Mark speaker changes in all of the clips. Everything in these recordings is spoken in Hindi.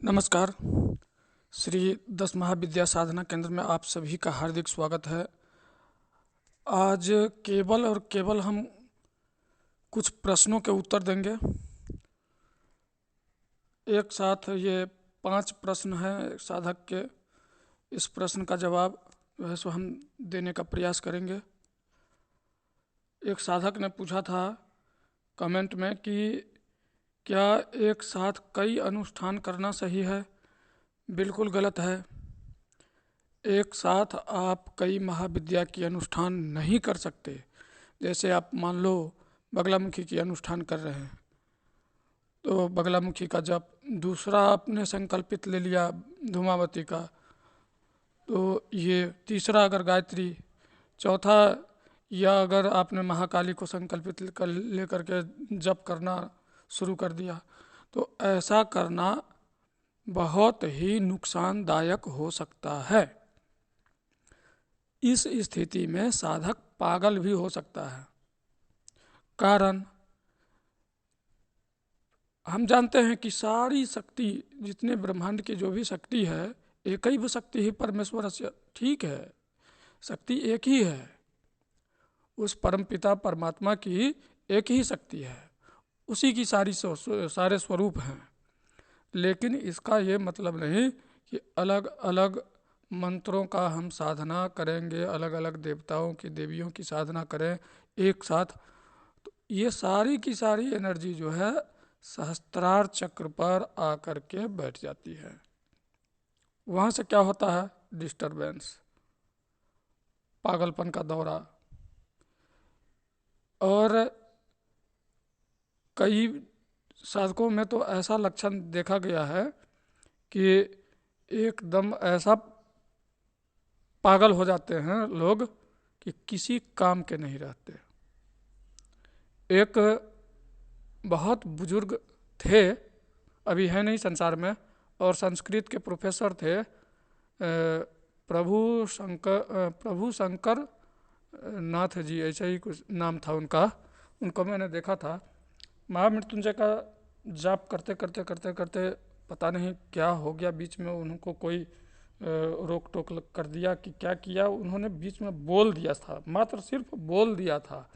Speaker 1: नमस्कार। श्री 10 महाविद्या साधना केंद्र में आप सभी का हार्दिक स्वागत है। आज केवल हम कुछ प्रश्नों के उत्तर देंगे। एक साथ ये 5 प्रश्न हैं साधक के। इस प्रश्न का जवाब जो है सो हम देने का प्रयास करेंगे। एक साधक ने पूछा था कमेंट में कि क्या एक साथ कई अनुष्ठान करना सही है? बिल्कुल गलत है। एक साथ आप कई महाविद्या की अनुष्ठान नहीं कर सकते। जैसे आप मान लो बगलामुखी की अनुष्ठान कर रहे हैं तो बगलामुखी का जप, दूसरा आपने संकल्पित ले लिया धूमावती का, तो ये तीसरा अगर गायत्री, चौथा या अगर आपने महाकाली को संकल्पित लेकर के जप करना शुरू कर दिया, तो ऐसा करना बहुत ही नुकसानदायक हो सकता है। इस स्थिति में साधक पागल भी हो सकता है। कारण हम जानते हैं कि सारी शक्ति, जितने ब्रह्मांड की जो भी शक्ति है, एक ही शक्ति ही परमेश्वर से, ठीक है, शक्ति एक ही है, उस परमपिता परमात्मा की एक ही शक्ति है, उसी की सारे स्वरूप हैं। लेकिन इसका ये मतलब नहीं कि अलग अलग मंत्रों का हम साधना करेंगे, अलग अलग देवताओं की देवियों की साधना करें एक साथ, तो ये सारी की सारी एनर्जी जो है सहस्त्रार चक्र पर आकर के बैठ जाती है। वहाँ से क्या होता है? डिस्टरबेंस, पागलपन का दौरा। और कई साधकों में तो ऐसा लक्षण देखा गया है कि एकदम ऐसा पागल हो जाते हैं लोग कि किसी काम के नहीं रहते। एक बहुत बुजुर्ग थे, अभी है नहीं संसार में, और संस्कृत के प्रोफेसर थे, प्रभु शंकर नाथ जी, ऐसा ही कुछ नाम था उनका। उनको मैंने देखा था महामृत्युंजय का जाप करते करते करते करते पता नहीं क्या हो गया, बीच में उनको कोई रोक टोक कर दिया कि क्या किया, उन्होंने बीच में बोल दिया था, मात्र सिर्फ बोल दिया था।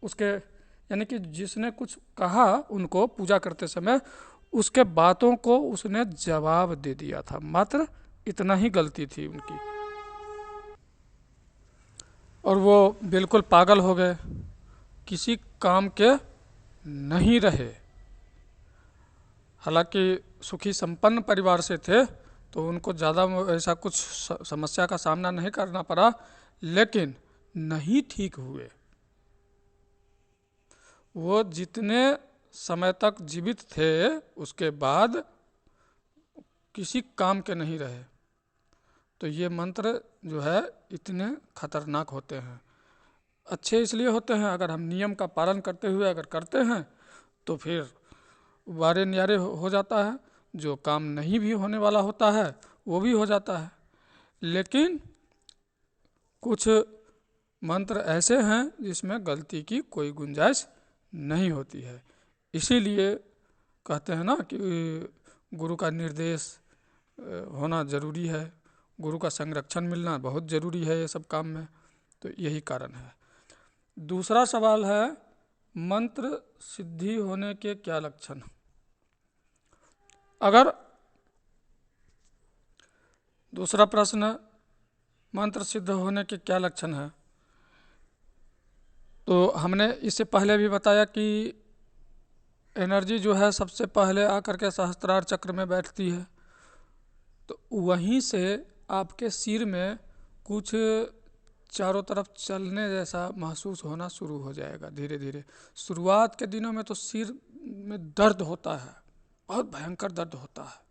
Speaker 1: उसके यानी कि जिसने कुछ कहा उनको पूजा करते समय, उसके बातों को उसने जवाब दे दिया था, मात्र इतना ही गलती थी उनकी, और वो बिल्कुल पागल हो गए, किसी काम के नहीं रहे। हालांकि सुखी संपन्न परिवार से थे तो उनको ज़्यादा ऐसा कुछ समस्या का सामना नहीं करना पड़ा, लेकिन नहीं ठीक हुए। वो जितने समय तक जीवित थे उसके बाद किसी काम के नहीं रहे। तो ये मंत्र जो है इतने खतरनाक होते हैं। अच्छे इसलिए होते हैं, अगर हम नियम का पालन करते हुए अगर करते हैं तो फिर वारे न्यारे हो जाता है, जो काम नहीं भी होने वाला होता है वो भी हो जाता है। लेकिन कुछ मंत्र ऐसे हैं जिसमें गलती की कोई गुंजाइश नहीं होती है। इसीलिए कहते हैं ना कि गुरु का निर्देश होना ज़रूरी है, गुरु का संरक्षण मिलना बहुत ज़रूरी है ये सब काम में, तो यही कारण है। दूसरा सवाल है, मंत्र सिद्धि होने के क्या लक्षण? अगर दूसरा प्रश्न, मंत्र सिद्ध होने के क्या लक्षण है, तो हमने इससे पहले भी बताया कि एनर्जी जो है सबसे पहले आकर के सहस्त्रार चक्र में बैठती है, तो वहीं से आपके सिर में कुछ चारों तरफ चलने जैसा महसूस होना शुरू हो जाएगा धीरे धीरे। शुरुआत के दिनों में तो सिर में दर्द होता है, बहुत भयंकर दर्द होता है।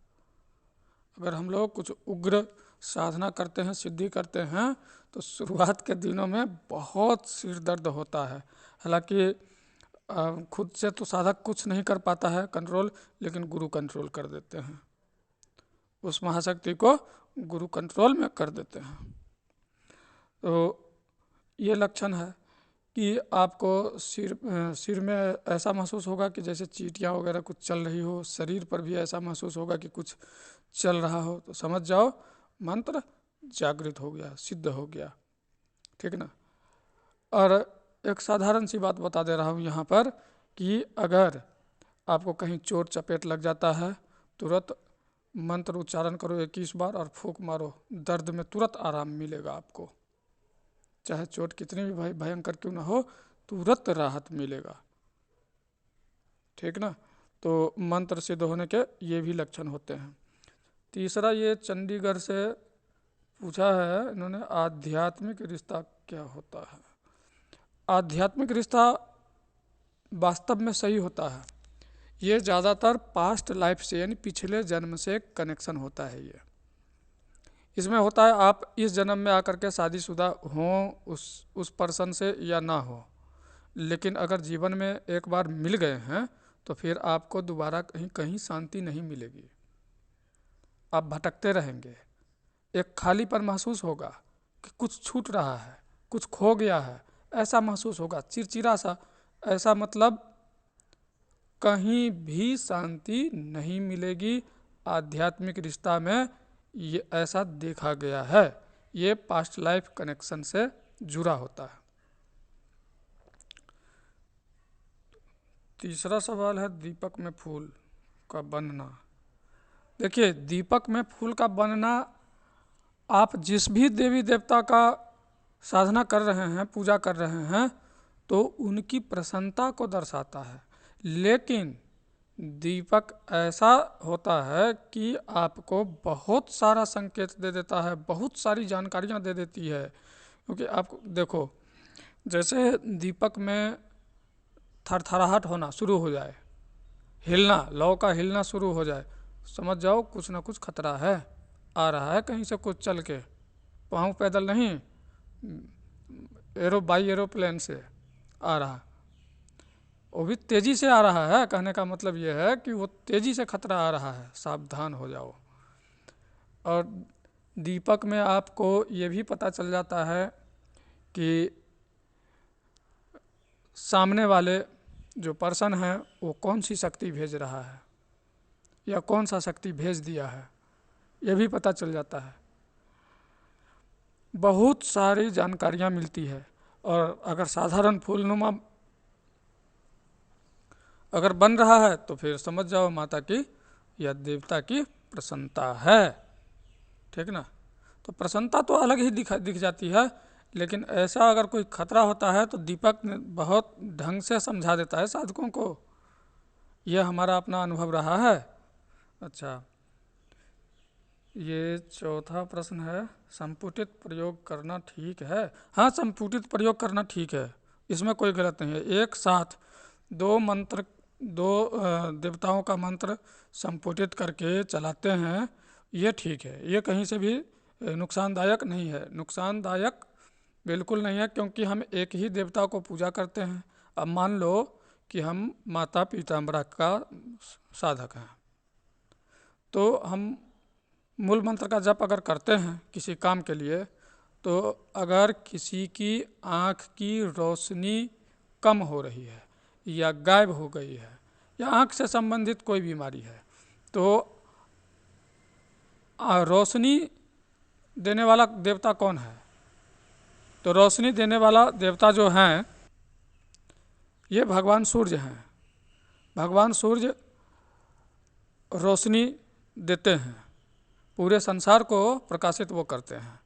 Speaker 1: अगर हम लोग कुछ उग्र साधना करते हैं, सिद्धि करते हैं, तो शुरुआत के दिनों में बहुत सिर दर्द होता है। हालांकि खुद से तो साधक कुछ नहीं कर पाता है कंट्रोल, लेकिन गुरु कंट्रोल कर देते हैं, उस महाशक्ति को गुरु कंट्रोल में कर देते हैं। तो ये लक्षण है। कि आपको सिर में ऐसा महसूस होगा कि जैसे चींटियाँ वगैरह कुछ चल रही हो, शरीर पर भी ऐसा महसूस होगा कि कुछ चल रहा हो, तो समझ जाओ मंत्र जागृत हो गया, सिद्ध हो गया। ठीक ना। और एक साधारण सी बात बता दे रहा हूँ यहाँ पर कि अगर आपको कहीं चोट चपेट लग जाता है, तुरंत मंत्र उच्चारण करो 21 बार और फूंक मारो, दर्द में तुरंत आराम मिलेगा आपको। चाहे चोट कितनी भी भयंकर क्यों ना हो, तुरंत राहत मिलेगा। ठीक ना। तो मंत्र सिद्ध होने के ये भी लक्षण होते हैं। तीसरा, ये चंडीगढ़ से पूछा है इन्होंने, आध्यात्मिक रिश्ता क्या होता है। आध्यात्मिक रिश्ता वास्तव में सही होता है। ये ज़्यादातर पास्ट लाइफ से यानी पिछले जन्म से कनेक्शन होता है। ये इसमें होता है आप इस जन्म में आकर के शादीशुदा हों उस पर्सन से या ना हो, लेकिन अगर जीवन में एक बार मिल गए हैं तो फिर आपको दोबारा कहीं कहीं शांति नहीं मिलेगी। आप भटकते रहेंगे, एक खालीपन महसूस होगा कि कुछ छूट रहा है, कुछ खो गया है, ऐसा महसूस होगा, चिड़चिड़ा सा, ऐसा मतलब कहीं भी शांति नहीं मिलेगी। आध्यात्मिक रिश्ता में ये ऐसा देखा गया है, ये पास्ट लाइफ कनेक्शन से जुड़ा होता है। तीसरा सवाल है दीपक में फूल का बनना। देखिए, दीपक में फूल का बनना आप जिस भी देवी देवता का साधना कर रहे हैं, पूजा कर रहे हैं, तो उनकी प्रसन्नता को दर्शाता है। लेकिन दीपक ऐसा होता है कि आपको बहुत सारा संकेत दे देता है, बहुत सारी जानकारियाँ दे देती है। क्योंकि आप देखो, जैसे दीपक में थरथराहट होना शुरू हो जाए, हिलना, लौ का हिलना शुरू हो जाए, समझ जाओ कुछ ना कुछ खतरा है, आ रहा है कहीं से कुछ चल के, पाँव पैदल नहीं, बाई एरोप्लेन से आ रहा, वो भी तेज़ी से आ रहा है। कहने का मतलब ये है कि वो तेज़ी से खतरा आ रहा है, सावधान हो जाओ। और दीपक में आपको ये भी पता चल जाता है कि सामने वाले जो पर्सन है वो कौन सी शक्ति भेज रहा है या कौन सा शक्ति भेज दिया है, ये भी पता चल जाता है। बहुत सारी जानकारियाँ मिलती है। और अगर साधारण फूलनुमा अगर बन रहा है तो फिर समझ जाओ माता की या देवता की प्रसन्नता है। ठीक ना। तो प्रसन्नता तो अलग ही दिख जाती है, लेकिन ऐसा अगर कोई खतरा होता है तो दीपक बहुत ढंग से समझा देता है साधकों को। यह हमारा अपना अनुभव रहा है। अच्छा, ये चौथा प्रश्न है, संपुटित प्रयोग करना ठीक है। हाँ, संपुटित प्रयोग करना ठीक है, इसमें कोई गलत नहीं है। एक साथ दो देवताओं का मंत्र संपुटित करके चलाते हैं, ये ठीक है, ये कहीं से भी नुकसानदायक नहीं है। नुकसानदायक बिल्कुल नहीं है, क्योंकि हम एक ही देवता को पूजा करते हैं। अब मान लो कि हम माता पीताम्बरा का साधक हैं, तो हम मूल मंत्र का जप अगर करते हैं किसी काम के लिए, तो अगर किसी की आँख की रोशनी कम हो रही है या गायब हो गई है या आँख से संबंधित कोई बीमारी है, तो रोशनी देने वाला देवता कौन है? तो रोशनी देने वाला देवता जो हैं ये भगवान सूर्य हैं। भगवान सूर्य रोशनी देते हैं, पूरे संसार को प्रकाशित वो करते हैं।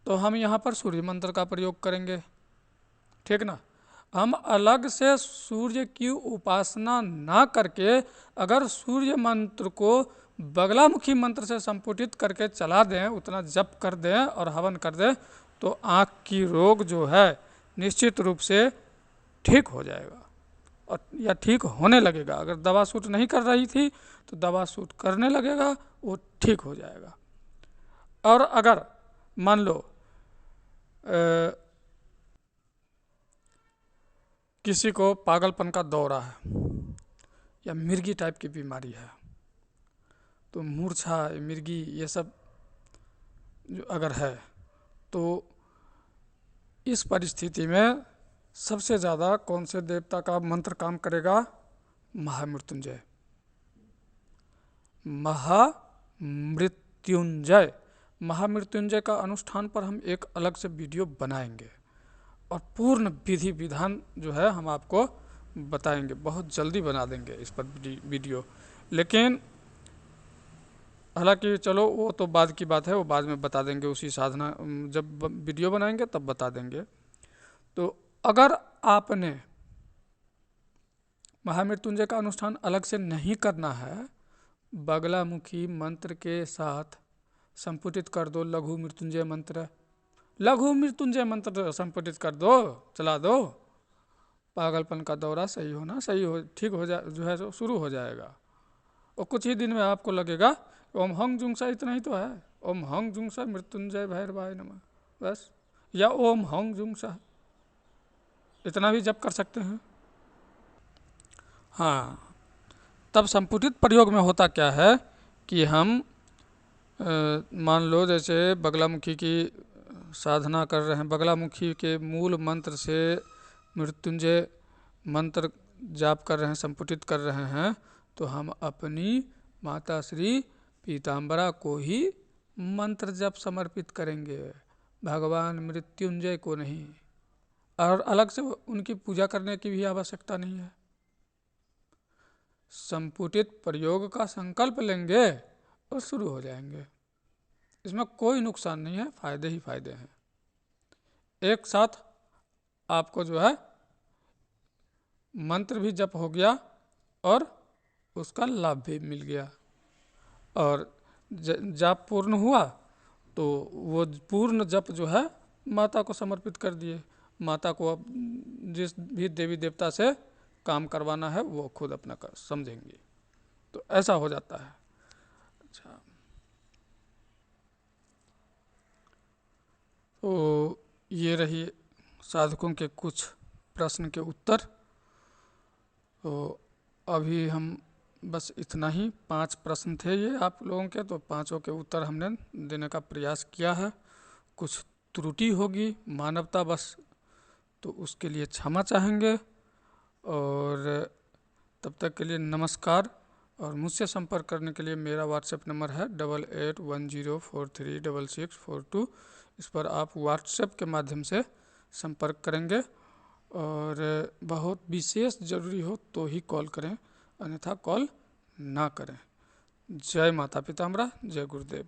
Speaker 1: तो हम यहाँ पर सूर्य मंत्र का प्रयोग करेंगे। ठीक ना। हम अलग से सूर्य की उपासना ना करके अगर सूर्य मंत्र को बगलामुखी मंत्र से संपुटित करके चला दें, उतना जप कर दें और हवन कर दें, तो आँख की रोग जो है निश्चित रूप से ठीक हो जाएगा और या ठीक होने लगेगा। अगर दवा सूट नहीं कर रही थी तो दवा सूट करने लगेगा, वो ठीक हो जाएगा। और अगर मान लो किसी को पागलपन का दौरा है या मिर्गी टाइप की बीमारी है, तो मूर्छा, मिर्गी, ये सब जो अगर है, तो इस परिस्थिति में सबसे ज़्यादा कौन से देवता का मंत्र काम करेगा? महामृत्युंजय। महामृत्युंजय। महामृत्युंजय का अनुष्ठान पर हम एक अलग से वीडियो बनाएंगे और पूर्ण विधि विधान जो है हम आपको बताएंगे, बहुत जल्दी बना देंगे इस पर वीडियो। लेकिन हालांकि चलो वो तो बाद की बात है, वो बाद में बता देंगे, उसी साधना जब वीडियो बनाएंगे तब बता देंगे। तो अगर आपने महामृत्युंजय का अनुष्ठान अलग से नहीं करना है, बगलामुखी मंत्र के साथ संपुटित कर दो लघु मृत्युंजय मंत्र। लघु मृत्युंजय मंत्र संपुटित कर दो, चला दो, पागलपन का दौरा सही होना सही हो ठीक हो जाए जो है तो शुरू हो जाएगा। और कुछ ही दिन में आपको लगेगा ओम हंग जुंगसा, इतना ही तो है, ओम हंग जुंगसा मृत्युंजय भैरवाय नमः, बस, या ओम हंग जुंगसा, इतना भी जप कर सकते हैं। हाँ, तब संपुटित प्रयोग में होता क्या है कि हम मान लो जैसे बगलामुखी की साधना कर रहे हैं, बगलामुखी के मूल मंत्र से मृत्युंजय मंत्र जाप कर रहे हैं, संपुटित कर रहे हैं, तो हम अपनी माता श्री पीताम्बरा को ही मंत्र जप समर्पित करेंगे, भगवान मृत्युंजय को नहीं। और अलग से उनकी पूजा करने की भी आवश्यकता नहीं है। संपुटित प्रयोग का संकल्प लेंगे और शुरू हो जाएंगे। इसमें कोई नुकसान नहीं है, फायदे ही फायदे हैं। एक साथ आपको जो है मंत्र भी जप हो गया और उसका लाभ भी मिल गया, और जाप पूर्ण हुआ तो वो पूर्ण जप जो है माता को समर्पित कर दिए। माता को अब जिस भी देवी देवता से काम करवाना है वो खुद अपना कर समझेंगे, तो ऐसा हो जाता है। अच्छा, तो ये रही साधकों के कुछ प्रश्न के उत्तर। तो अभी हम बस इतना ही, 5 प्रश्न थे ये आप लोगों के, तो 5 के उत्तर हमने देने का प्रयास किया है। कुछ त्रुटि होगी मानवता बस, तो उसके लिए क्षमा चाहेंगे। और तब तक के लिए नमस्कार। और मुझसे संपर्क करने के लिए मेरा व्हाट्सएप नंबर है 8810436642। इस पर आप व्हाट्सएप के माध्यम से संपर्क करेंगे, और बहुत विशेष ज़रूरी हो तो ही कॉल करें, अन्यथा कॉल ना करें। जय माता पिताम्बरा, जय गुरुदेव।